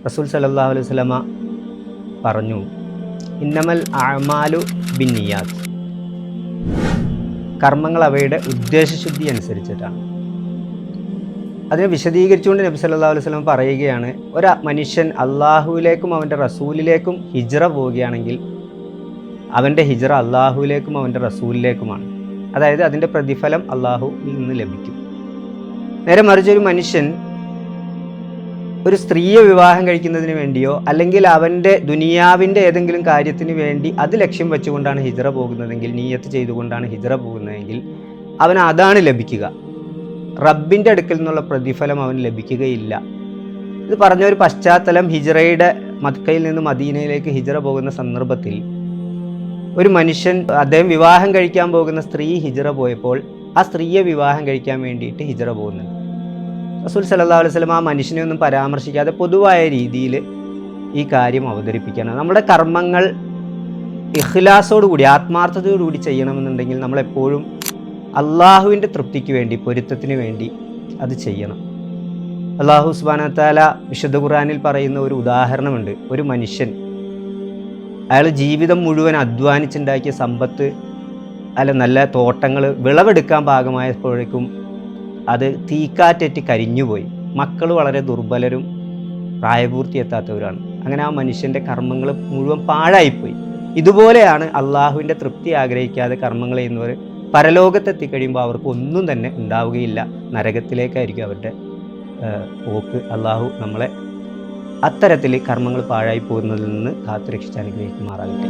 റസൂൽ സല്ലല്ലാഹു അലൈഹി വസല്ലമ പറഞ്ഞു, ഇന്നമൽ അഅ്മാലു ബിന്നിയാത്ത്, കർമ്മങ്ങൾ അവയുടെ ഉദ്ദേശശുദ്ധി അനുസരിച്ചിട്ടാണ്. അതിനെ വിശദീകരിച്ചുകൊണ്ട് നബി സല്ലല്ലാഹു അലൈഹി വസല്ലം പറയുകയാണ്, ഒരു മനുഷ്യൻ അള്ളാഹുവിലേക്കും അവൻ്റെ റസൂലിലേക്കും ഹിജ്റ പോവുകയാണെങ്കിൽ അവൻ്റെ ഹിജ്റ അള്ളാഹുവിലേക്കും അവൻ്റെ റസൂലിലേക്കുമാണ്. അതായത് അതിൻ്റെ പ്രതിഫലം അള്ളാഹുവിൽ നിന്ന് ലഭിക്കും. നേരെ മറിച്ച് ഒരു മനുഷ്യൻ ഒരു സ്ത്രീയെ വിവാഹം കഴിക്കുന്നതിന് വേണ്ടിയോ അല്ലെങ്കിൽ അവൻ്റെ ദുനിയാവിൻ്റെ ഏതെങ്കിലും കാര്യത്തിന് വേണ്ടി അത് ലക്ഷ്യം വെച്ചുകൊണ്ടാണ് ഹിജ്റ പോകുന്നതെങ്കിൽ, നിയ്യത്ത് ചെയ്തുകൊണ്ടാണ് ഹിജ്റ പോകുന്നതെങ്കിൽ അവന് അതാണ് ലഭിക്കുക. റബ്ബിൻ്റെ അടുക്കൽ നിന്നുള്ള പ്രതിഫലം അവന് ലഭിക്കുകയില്ല. ഇത് പറഞ്ഞ ഒരു പശ്ചാത്തലം, ഹിജ്റയുടെ മക്കയിൽ നിന്ന് മദീനയിലേക്ക് ഹിജ്റ പോകുന്ന സന്ദർഭത്തിൽ ഒരു മനുഷ്യൻ, അദ്ദേഹം വിവാഹം കഴിക്കാൻ പോകുന്ന സ്ത്രീ ഹിജ്റ പോയപ്പോൾ ആ സ്ത്രീയെ വിവാഹം കഴിക്കാൻ വേണ്ടിയിട്ട് ഹിജ്റ പോകുന്നുണ്ട്. റസൂൽ സല്ലല്ലാഹു അലൈഹി വസല്ലം ആ മനുഷ്യനെ ഒന്നും പരാമർശിക്കാതെ പൊതുവായ രീതിയിൽ ഈ കാര്യം അവതരിപ്പിക്കണം. നമ്മുടെ കർമ്മങ്ങൾ ഇഖ്ലാസോടുകൂടി, ആത്മാർത്ഥതയോടുകൂടി ചെയ്യണമെന്നുണ്ടെങ്കിൽ നമ്മളെപ്പോഴും അള്ളാഹുവിൻ്റെ തൃപ്തിക്ക് വേണ്ടി, പൊരുത്തത്തിന് വേണ്ടി അത് ചെയ്യണം. അള്ളാഹു സുബ്ഹാനഹു വ തആല വിശുദ്ധ ഖുർആനിൽ പറയുന്ന ഒരു ഉദാഹരണമുണ്ട്. ഒരു മനുഷ്യൻ അയാൾ ജീവിതം മുഴുവൻ അധ്വാനിച്ചുണ്ടാക്കിയ സമ്പത്ത്, നല്ല തോട്ടങ്ങൾ വിളവെടുക്കാൻ പാകമായപ്പോഴേക്കും അത് തീക്കാറ്റേറ്റ് കരിഞ്ഞുപോയി. മക്കൾ വളരെ ദുർബലരും പ്രായപൂർത്തി എത്താത്തവരാണ്. അങ്ങനെ ആ മനുഷ്യൻ്റെ കർമ്മങ്ങൾ മുഴുവൻ പാഴായിപ്പോയി. ഇതുപോലെയാണ് അള്ളാഹുവിൻ്റെ തൃപ്തി ആഗ്രഹിക്കാതെ കർമ്മങ്ങൾ ചെയ്യുന്നവർ പരലോകത്തെത്തിക്കഴിയുമ്പോൾ അവർക്ക് ഒന്നും തന്നെ ഉണ്ടാവുകയില്ല. നരകത്തിലേക്കായിരിക്കും അവരുടെ പോക്ക്. അള്ളാഹു നമ്മളെ അത്തരത്തിൽ കർമ്മങ്ങൾ പാഴായി പോകുന്നതിൽ നിന്ന് കാത്തുരക്ഷിച്ച് അനുഗ്രഹിക്കുമാറാകട്ടെ.